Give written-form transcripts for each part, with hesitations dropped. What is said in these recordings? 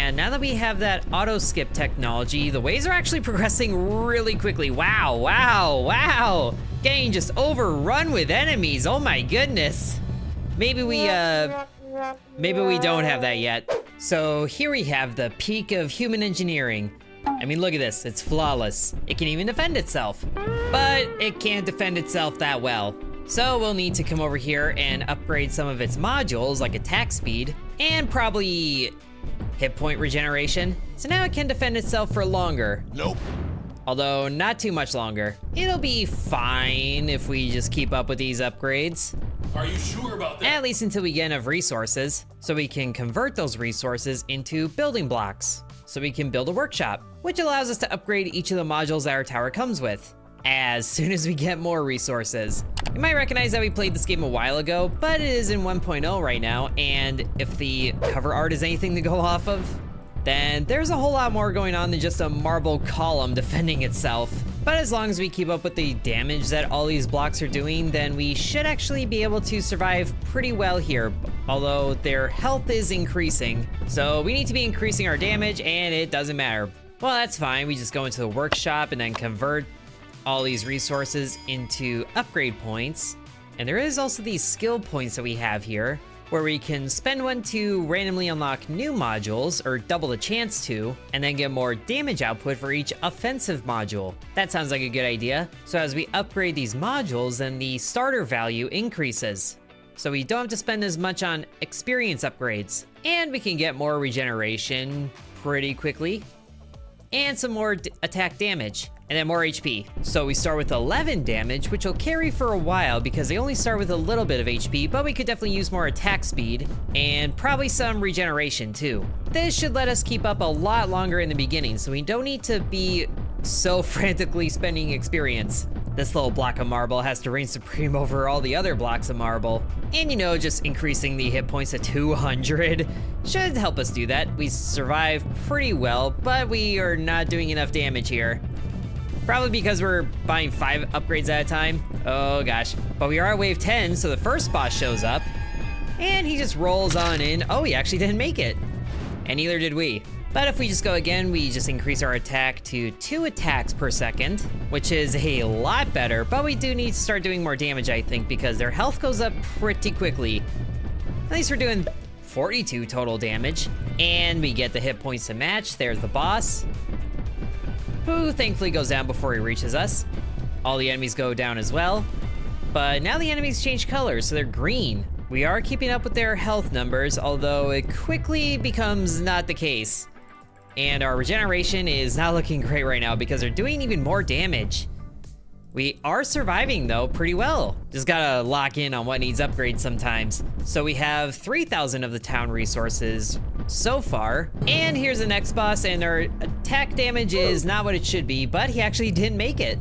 And now that we have that auto skip technology, the waves are actually progressing really quickly. Wow, wow, wow. Getting just overrun with enemies. Oh my goodness. Maybe we don't have that yet. So here we have the peak of human engineering. I mean, look at this, it's flawless. It can even defend itself, but it can't defend itself that well. So we'll need to come over here and upgrade some of its modules, like attack speed, and probably hit point regeneration. So now it can defend itself for longer. Nope. Although not too much longer. It'll be fine if we just keep up with these upgrades. Are you sure about that? At least until we get enough resources, so we can convert those resources into building blocks. So we can build a workshop, which allows us to upgrade each of the modules that our tower comes with, as soon as we get more resources. You might recognize that we played this game a while ago, but it is in 1.0 right now, and if the cover art is anything to go off of, then there's a whole lot more going on than just a marble column defending itself. But as long as we keep up with the damage that all these blocks are doing, then we should actually be able to survive pretty well here, although their health is increasing. So we need to be increasing our damage, and it doesn't matter. Well, that's fine. We just go into the workshop and then convert all these resources into upgrade points. And there is also these skill points that we have here, where we can spend one to randomly unlock new modules, or double the chance to, and then get more damage output for each offensive module. That sounds like a good idea. So as we upgrade these modules, then the starter value increases. So we don't have to spend as much on experience upgrades. And we can get more regeneration pretty quickly. And some more attack damage, and then more HP. So we start with 11 damage, which will carry for a while because they only start with a little bit of HP, but we could definitely use more attack speed and probably some regeneration too. This should let us keep up a lot longer in the beginning, so we don't need to be so frantically spending experience. This little block of marble has to reign supreme over all the other blocks of marble. And you know, just increasing the hit points to 200 should help us do that. We survive pretty well, but we are not doing enough damage here. Probably because we're buying 5 upgrades at a time. Oh gosh. But we are at wave 10, so the first boss shows up. And he just rolls on in. Oh, he actually didn't make it. And neither did we. But if we just go again, we just increase our attack to 2 attacks per second, which is a lot better, but we do need to start doing more damage, I think, because their health goes up pretty quickly. At least we're doing 42 total damage, and we get the hit points to match. There's the boss, who thankfully goes down before he reaches us. All the enemies go down as well, but now the enemies change colors, so they're green. We are keeping up with their health numbers, although it quickly becomes not the case. And our regeneration is not looking great right now because they're doing even more damage. We are surviving though pretty well. Just gotta lock in on what needs upgrades sometimes. So we have 3,000 of the town resources so far. And here's the next boss, and our attack damage is not what it should be, but he actually didn't make it.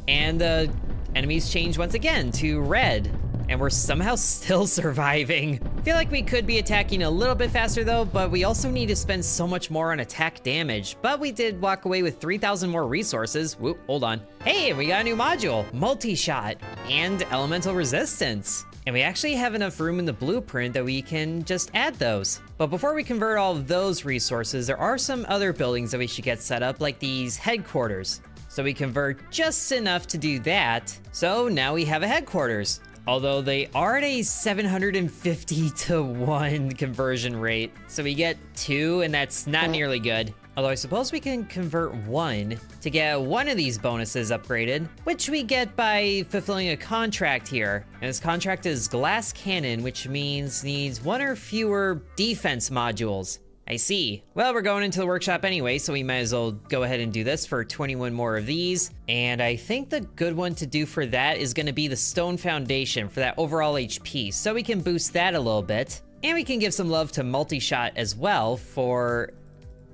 And the enemies change once again to red. And we're somehow still surviving. I feel like we could be attacking a little bit faster though, but we also need to spend so much more on attack damage. But we did walk away with 3,000 more resources. Whoop, hold on. Hey, we got a new module, multi-shot and elemental resistance. And we actually have enough room in the blueprint that we can just add those. But before we convert all of those resources, there are some other buildings that we should get set up, like these headquarters. So we convert just enough to do that. So now we have a headquarters. Although they are at a 750 to 1 conversion rate. So we get 2, and that's not nearly good. Although I suppose we can convert 1 to get one of these bonuses upgraded, which we get by fulfilling a contract here. And this contract is glass cannon, which means needs 1 or fewer defense modules. I see. Well, we're going into the workshop anyway, so we might as well go ahead and do this for 21 more of these. And I think the good one to do for that is going to be the stone foundation for that overall HP, so we can boost that a little bit. And we can give some love to multi-shot as well for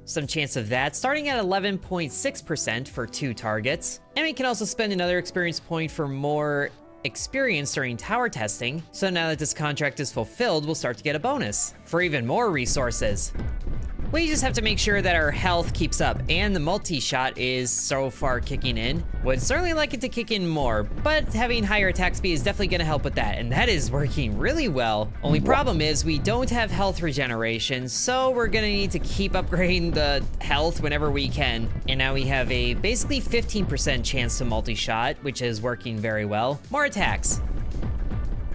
some chance of that, starting at 11.6% for 2 targets. And we can also spend another experience point for more experience during tower testing. So now that this contract is fulfilled, we'll start to get a bonus for even more resources. We just have to make sure that our health keeps up, and the multi-shot is so far kicking in. Would certainly like it to kick in more, but having higher attack speed is definitely gonna help with that, and that is working really well. Only problem is we don't have health regeneration, so we're gonna need to keep upgrading the health whenever we can. And now we have a basically 15% chance to multi-shot, which is working very well. More attacks.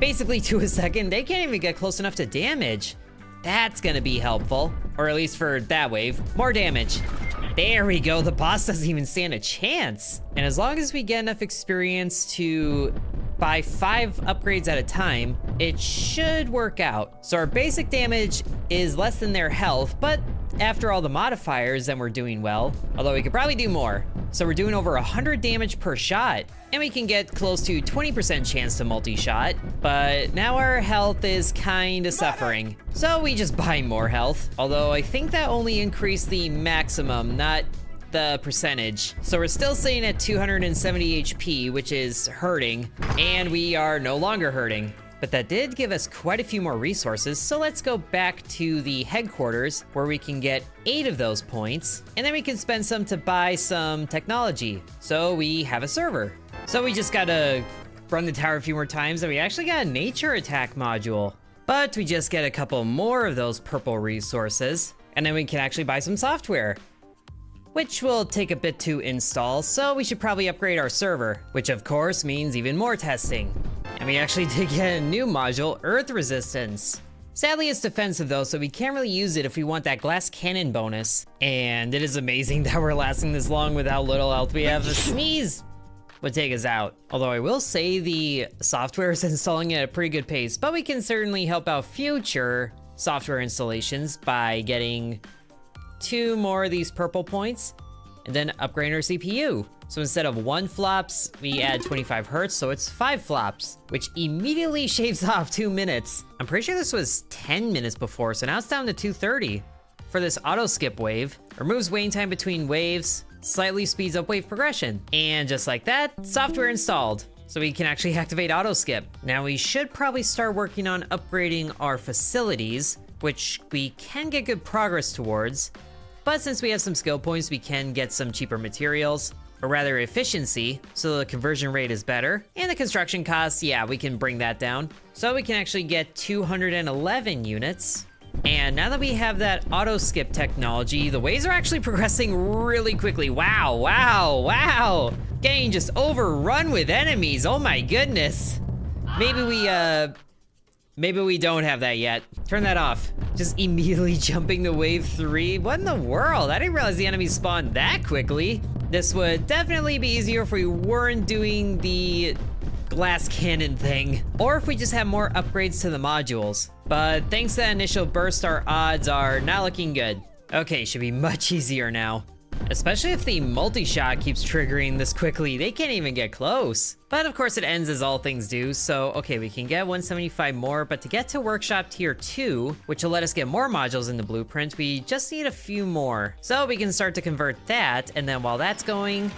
Basically to a second, they can't even get close enough to damage. That's gonna be helpful, or at least for that wave. More damage. There we go, the boss doesn't even stand a chance. And as long as we get enough experience to buy 5 upgrades at a time, it should work out. So our basic damage is less than their health, but after all the modifiers, then we're doing well. Although we could probably do more. So we're doing over 100 damage per shot, and we can get close to 20% chance to multi-shot, but now our health is kinda suffering. So we just buy more health, although I think that only increased the maximum, not the percentage. So we're still sitting at 270 HP, which is hurting, and we are no longer hurting. But that did give us quite a few more resources, so let's go back to the headquarters where we can get 8 of those points, and then we can spend some to buy some technology. So we have a server. So we just gotta run the tower a few more times, and we actually got a nature attack module. But we just get a couple more of those purple resources, and then we can actually buy some software, which will take a bit to install, so we should probably upgrade our server, which of course means even more testing. And we actually did get a new module, Earth Resistance. Sadly, it's defensive though, so we can't really use it if we want that glass cannon bonus. And it is amazing that we're lasting this long with how little health we have. A sneeze would take us out. Although I will say the software is installing at a pretty good pace, but we can certainly help out future software installations by getting 2 more of these purple points and then upgrading our CPU. So instead of 1 flops, we add 25 hertz, so it's 5 flops, which immediately shaves off 2 minutes. I'm pretty sure this was 10 minutes before, so now it's down to 2:30. For this auto skip wave, removes waiting time between waves, slightly speeds up wave progression. And just like that, software installed. So we can actually activate auto skip. Now we should probably start working on upgrading our facilities, which we can get good progress towards. But since we have some skill points, we can get some cheaper materials, or rather efficiency, so the conversion rate is better. And the construction costs, yeah, we can bring that down. So we can actually get 211 units. And now that we have that auto skip technology, the waves are actually progressing really quickly. Wow, wow, wow. Getting just overrun with enemies, oh my goodness. Maybe we don't have that yet. Turn that off. Just immediately jumping to wave 3. What in the world? I didn't realize the enemies spawned that quickly. This would definitely be easier if we weren't doing the glass cannon thing, or if we just have more upgrades to the modules. But thanks to that initial burst, our odds are not looking good. Okay, should be much easier now. Especially if the multi-shot keeps triggering this quickly, they can't even get close. But of course it ends as all things do, so okay, we can get 175 more, but to get to workshop tier 2, which will let us get more modules in the blueprint, we just need a few more. So we can start to convert that, and then while that's going,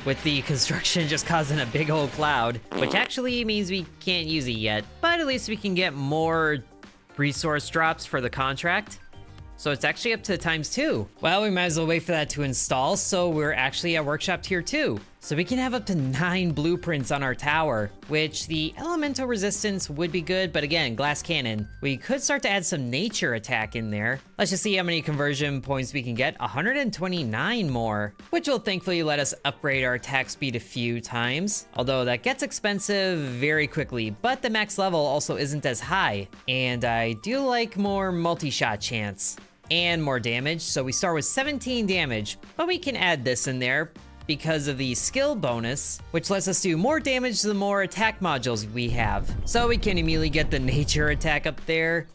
with the construction just causing a big old cloud, which actually means we can't use it yet, but at least we can get more resource drops for the contract. So it's actually up to ×2. Well, we might as well wait for that to install, so we're actually at workshop tier 2. So we can have up to 9 blueprints on our tower, which the elemental resistance would be good, but again, glass cannon. We could start to add some nature attack in there. Let's just see how many conversion points we can get. 129 more, which will thankfully let us upgrade our attack speed a few times. Although that gets expensive very quickly, but the max level also isn't as high. And I do like more multi-shot chance and more damage. So we start with 17 damage, but we can add this in there because of the skill bonus, which lets us do more damage the more attack modules we have. So we can immediately get the nature attack up there.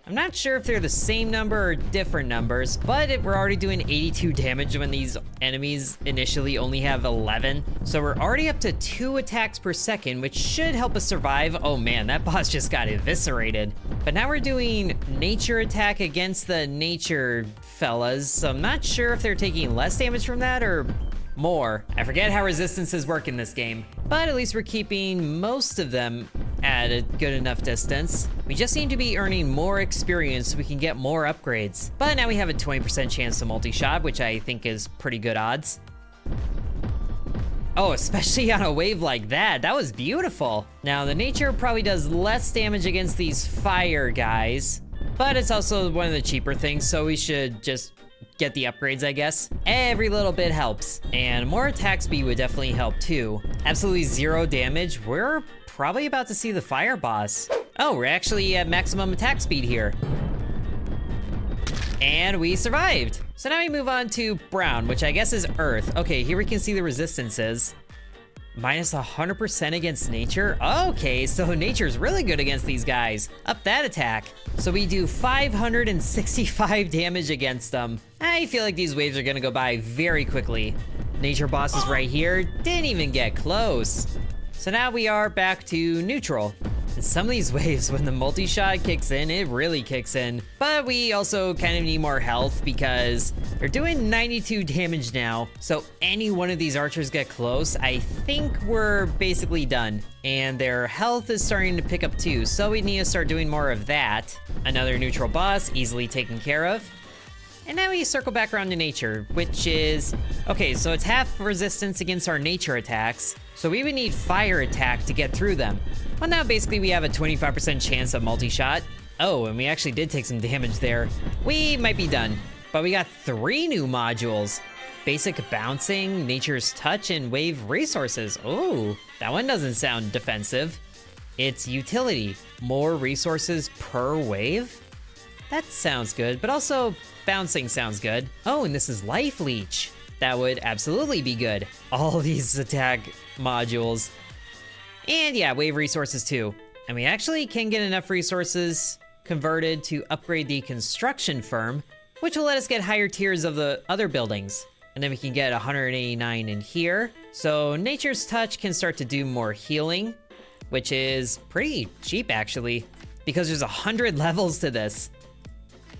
I'm not sure if they're the same number or different numbers, but we're already doing 82 damage when these enemies initially only have 11. So we're already up to 2 attacks per second, which should help us survive. Oh man, that boss just got eviscerated. But now we're doing nature attack against the nature fellas, so I'm not sure if they're taking less damage from that or more. I forget how resistances work in this game, but at least we're keeping most of them at at a good enough distance. We just seem to be earning more experience so we can get more upgrades. But now we have a 20% chance to multi-shot, which I think is pretty good odds. Oh, especially on a wave like that. That was beautiful. Now, the nature probably does less damage against these fire guys, but it's also one of the cheaper things, so we should just get the upgrades, I guess. Every little bit helps, and more attack speed would definitely help too. Absolutely 0 damage. We're probably about to see the fire boss. Oh, we're actually at maximum attack speed here. And we survived. So now we move on to brown, which I guess is earth. Okay, here we can see the resistances. Minus 100% against nature. Okay, so nature's really good against these guys. Up that attack. So we do 565 damage against them. I feel like these waves are gonna go by very quickly. Nature boss is right here. Didn't even get close. So now we are back to neutral. And some of these waves, when the multi-shot kicks in, it really kicks in. But we also kind of need more health because they're doing 92 damage now. So any one of these archers get close, I think we're basically done. And their health is starting to pick up too, so we need to start doing more of that. Another neutral boss, easily taken care of. And now we circle back around to nature, which is... Okay, so it's half resistance against our nature attacks, so we would need fire attack to get through them. Well, now basically we have a 25% chance of multi-shot. Oh, and we actually did take some damage there. We might be done, but we got 3 new modules. Basic bouncing, nature's touch, and wave resources. Oh, that one doesn't sound defensive. It's utility, more resources per wave? That sounds good, but also bouncing sounds good. Oh, and this is life leech. That would absolutely be good. All these attack modules. And yeah, wave resources too. And we actually can get enough resources converted to upgrade the construction firm, which will let us get higher tiers of the other buildings. And then we can get 189 in here. So nature's touch can start to do more healing, which is pretty cheap actually, because there's 100 levels to this.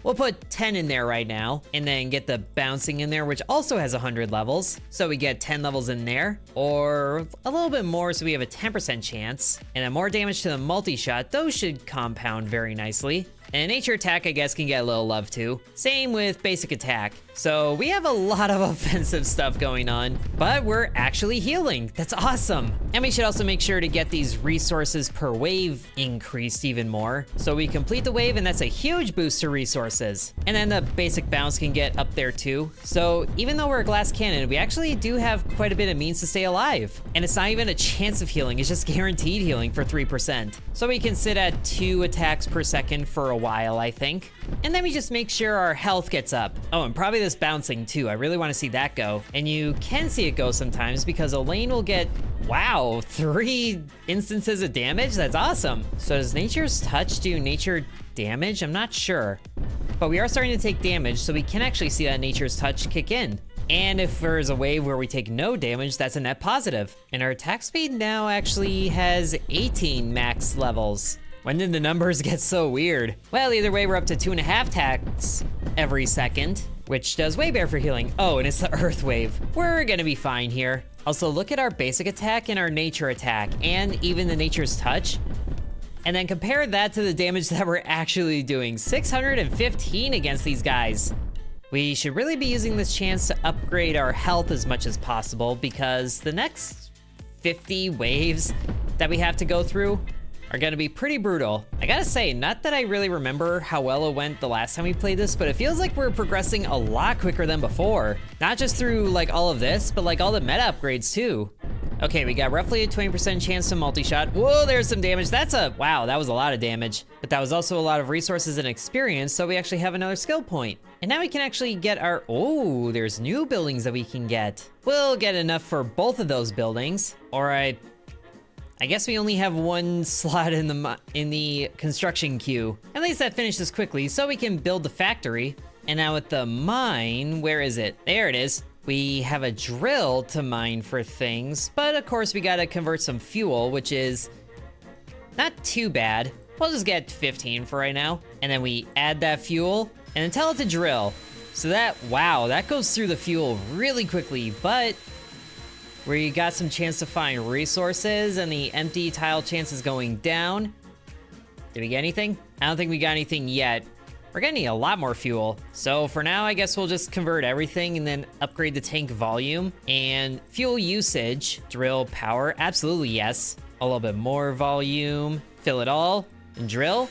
We'll put 10 in there right now, and then get the bouncing in there, which also has 100 levels. So we get 10 levels in there, or a little bit more, so we have a 10% chance. And then more damage to the multi-shot. Those should compound very nicely. And nature attack, I guess, can get a little love too. Same with basic attack. So we have a lot of offensive stuff going on, but we're actually healing. That's awesome. And we should also make sure to get these resources per wave increased even more. So we complete the wave, and that's a huge boost to resources. And then the basic bounce can get up there too. So even though we're a glass cannon, we actually do have quite a bit of means to stay alive. And it's not even a chance of healing, it's just guaranteed healing for 3%. So we can sit at 2 attacks per second for a while, I think. And then we just make sure our health gets up. Oh, and probably this bouncing too. I really want to see that go. And you can see it go sometimes because Elaine will get, wow, 3 instances of damage? That's awesome. So does nature's touch do nature damage? I'm not sure. But we are starting to take damage, so we can actually see that nature's touch kick in. And if there's a wave where we take no damage, that's a net positive. And our attack speed now actually has 18 max levels. When did the numbers get so weird? Well, either way, we're up to 2.5 attacks every second, which does way better for healing. Oh, and it's the earth wave. We're gonna be fine here. Also, look at our basic attack and our nature attack, and even the nature's touch. And then compare that to the damage that we're actually doing. 615 against these guys. We should really be using this chance to upgrade our health as much as possible, because the next 50 waves that we have to go through are gonna be pretty brutal. I gotta say, not that I really remember how well it went the last time we played this, but it feels like we're progressing a lot quicker than before. Not just through like all of this, but like all the meta upgrades too. Okay, we got roughly a 20% chance to multi-shot. Whoa, there's some damage. Wow, that was a lot of damage. But that was also a lot of resources and experience, so we actually have another skill point. And now we can actually get our, oh, there's new buildings that we can get. We'll get enough for both of those buildings. Or I guess we only have 1 slot in the construction queue. At least that finishes quickly, so we can build the factory. And now with the mine, where is it? There it is. We have a drill to mine for things, but of course we gotta convert some fuel, which is not too bad. We'll just get 15 for right now. And then we add that fuel and then tell it to drill. So that, wow, that goes through the fuel really quickly, but We got some chance to find resources, and the empty tile chance is going down. Did we get anything? I don't think we got anything yet. We're gonna need a lot more fuel. So for now, I guess we'll just convert everything and then upgrade the tank volume and fuel usage. Drill power, absolutely yes. A little bit more volume, fill it all, and drill.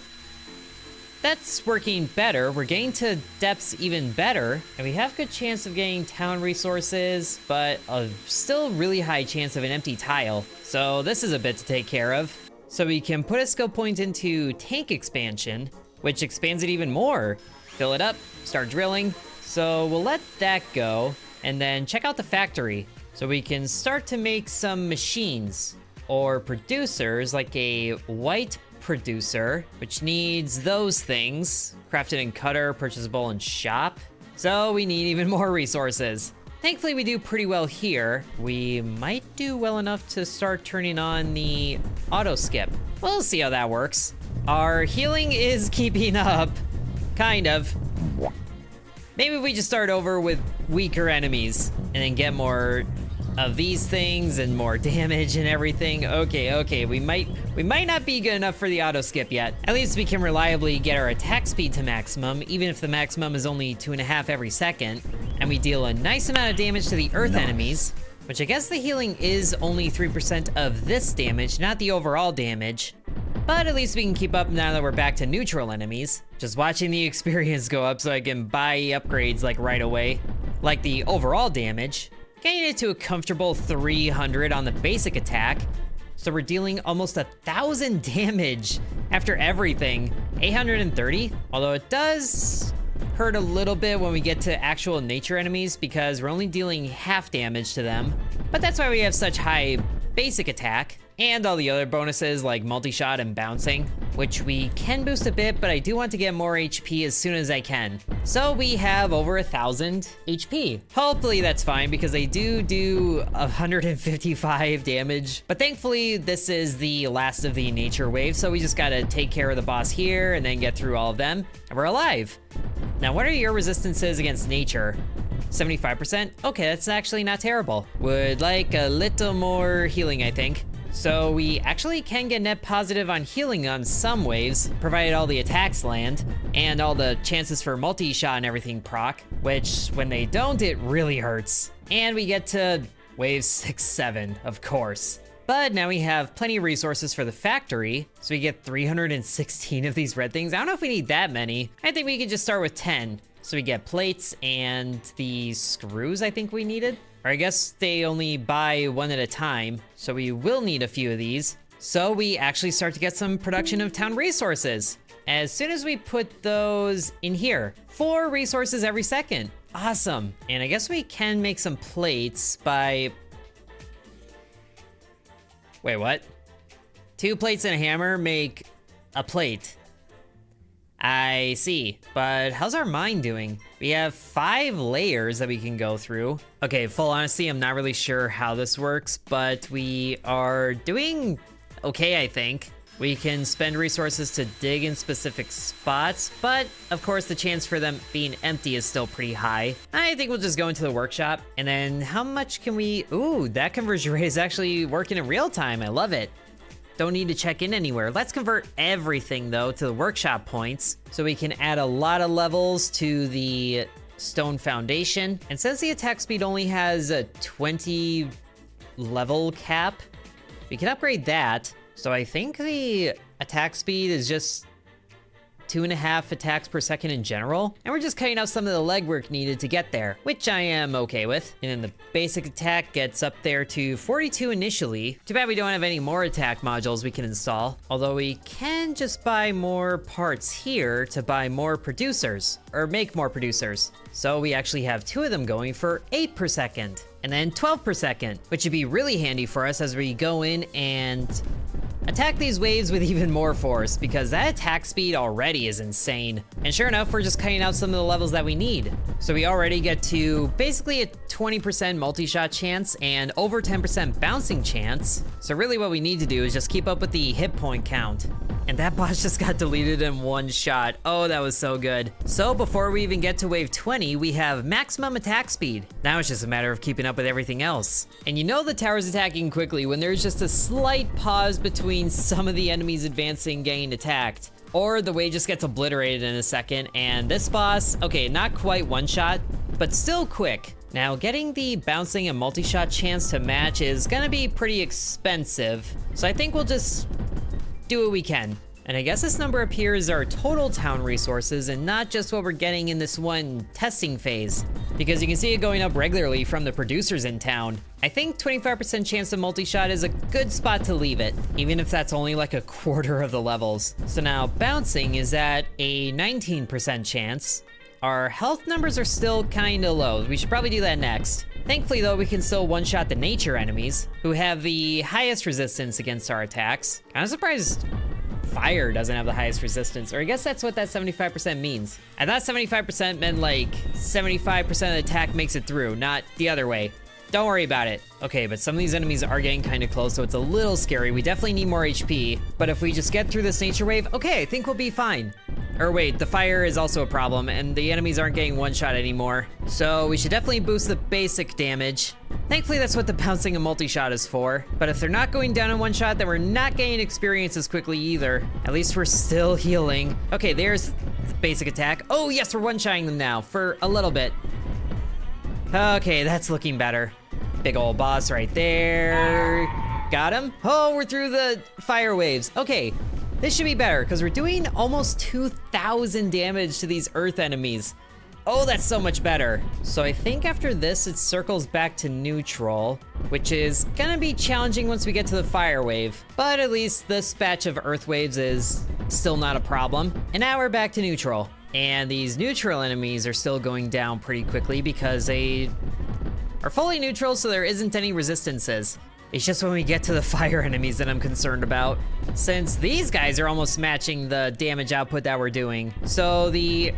That's working better. We're getting to depths even better, and we have good chance of getting town resources, but a still really high chance of an empty tile. So this is a bit to take care of. So we can put a skill point into tank expansion, which expands it even more. Fill it up, start drilling. So we'll let that go, and then check out the factory. So we can start to make some machines or producers, like a white producer, which needs those things: crafted and cutter, purchasable and shop. So we need even more resources. Thankfully, we do pretty well here. We might do well enough to start turning on the auto skip. We'll see how that works. Our healing is keeping up, kind of. Maybe we just start over with weaker enemies and then get more of these things and more damage and everything. Okay, we might not be good enough for the auto skip yet. At least we can reliably get our attack speed to maximum, even if the maximum is only 2.5 every second, and we deal a nice amount of damage to the earth enemies, which I guess the healing is only 3% of this damage, not the overall damage. But at least we can keep up now that we're back to neutral enemies. Just watching the experience go up so I can buy upgrades like right away. Like the overall damage, getting it to a comfortable 300 on the basic attack. So we're dealing almost 1,000 damage after everything. 830, although it does hurt a little bit when we get to actual nature enemies because we're only dealing half damage to them. But that's why we have such high basic attack. And all the other bonuses like multi-shot and bouncing, which we can boost a bit, but I do want to get more HP as soon as I can. So we have over 1,000 HP. Hopefully that's fine because they do 155 damage. But thankfully this is the last of the nature wave, so we just gotta take care of the boss here and then get through all of them, and we're alive. Now what are your resistances against nature? 75%? Okay, that's actually not terrible. Would like a little more healing, I think. So we actually can get net positive on healing on some waves, provided all the attacks land, and all the chances for multi-shot and everything proc, which when they don't, it really hurts. And we get to wave 6, 7, of course. But now we have plenty of resources for the factory, so we get 316 of these red things. I don't know if we need that many. I think we could just start with 10. So we get plates and the screws I think we needed. Or I guess they only buy one at a time, so we will need a few of these. So we actually start to get some production of town resources. As soon as we put those in here, 4 resources every second. Awesome. And I guess we can make some plates by... Wait, what? 2 plates and a hammer make a plate. I see, but how's our mine doing? We have 5 layers that we can go through. Okay, full honesty, I'm not really sure how this works, but we are doing okay, I think. We can spend resources to dig in specific spots, but of course the chance for them being empty is still pretty high. I think we'll just go into the workshop, and then how much can we... Ooh, that conversion rate is actually working in real time, I love it. Don't need to check in anywhere. Let's convert everything though to the workshop points so we can add a lot of levels to the stone foundation. And since the attack speed only has a 20 level cap, we can upgrade that. So I think the attack speed is just 2.5 attacks per second in general, and we're just cutting out some of the legwork needed to get there, which I am okay with. And then the basic attack gets up there to 42 initially. Too bad we don't have any more attack modules we can install, although we can just buy more parts here to buy more producers, or make more producers. So we actually have 2 of them going for 8 per second, and then 12 per second, which would be really handy for us as we go in and attack these waves with even more force, because that attack speed already is insane. And sure enough, we're just cutting out some of the levels that we need. So we already get to basically a 20% multi-shot chance and over 10% bouncing chance. So really what we need to do is just keep up with the hit point count. And And that boss just got deleted in one shot. Oh, that was so good. So before we even get to wave 20, we have maximum attack speed. Now it's just a matter of keeping up with everything else. And you know the tower's attacking quickly when there's just a slight pause between some of the enemies advancing getting attacked. Or the wave just gets obliterated in a second. And this boss, okay, not quite one shot, but still quick. Now, getting the bouncing and multi-shot chance to match is gonna be pretty expensive, so I think we'll just do what we can. And I guess this number up here is our total town resources and not just what we're getting in this one testing phase, because you can see it going up regularly from the producers in town. I think 25% chance of multi-shot is a good spot to leave it, even if that's only like a quarter of the levels. So now bouncing is at a 19% chance. Our health numbers are still kinda low. We should probably do that next. Thankfully though, we can still one-shot the nature enemies, who have the highest resistance against our attacks. I'm surprised fire doesn't have the highest resistance, or I guess that's what that 75% means. I thought 75% meant like 75% of the attack makes it through, not the other way. Don't worry about it. Okay, but some of these enemies are getting kind of close, so it's a little scary. We definitely need more HP, but if we just get through this nature wave, okay, I think we'll be fine. Or wait, the fire is also a problem, and the enemies aren't getting one-shot anymore. So we should definitely boost the basic damage. Thankfully, that's what the bouncing and multi-shot is for. But if they're not going down in one shot, then we're not gaining experience as quickly either. At least we're still healing. Okay, there's the basic attack. Oh yes, we're one-shotting them now for a little bit. Okay, that's looking better. Big old boss right there. Got him. Oh, we're through the fire waves. Okay. This should be better, because we're doing almost 2,000 damage to these earth enemies. Oh, that's so much better. So I think after this, it circles back to neutral, which is gonna be challenging once we get to the fire wave. But at least this batch of earth waves is still not a problem. And now we're back to neutral. And these neutral enemies are still going down pretty quickly because they are fully neutral, so there isn't any resistances. It's just when we get to the fire enemies that I'm concerned about, since these guys are almost matching the damage output that we're doing. So the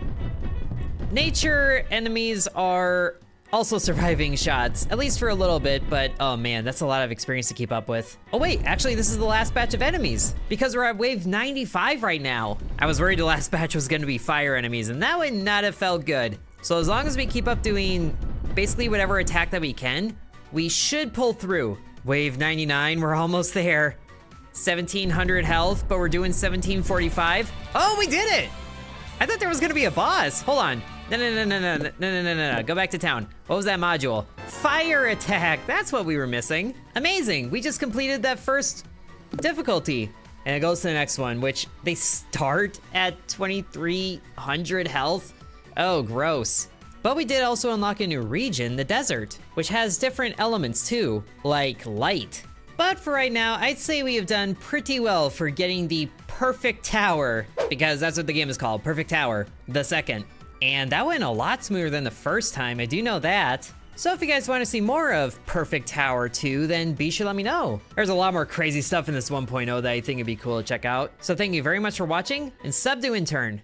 nature enemies are also surviving shots, at least for a little bit, but oh man, that's a lot of experience to keep up with. Oh wait, actually this is the last batch of enemies, because we're at wave 95 right now. I was worried the last batch was gonna be fire enemies, and that would not have felt good. So as long as we keep up doing basically whatever attack that we can, we should pull through. Wave 99, we're almost there. 1,700 health, but we're doing 1,745. Oh, we did it! I thought there was gonna be a boss. Hold on. No. Go back to town. What was that module? Fire attack, that's what we were missing. Amazing, we just completed that first difficulty. And it goes to the next one, which they start at 2,300 health. Oh, gross. But we did also unlock a new region, the desert, which has different elements too, like light. But for right now, I'd say we have done pretty well for getting the perfect tower, because that's what the game is called, Perfect Tower, the second. And that went a lot smoother than the first time, I do know that. So if you guys want to see more of Perfect Tower 2, then be sure to let me know. There's a lot more crazy stuff in this 1.0 that I think would be cool to check out. So thank you very much for watching, and sub to Intern.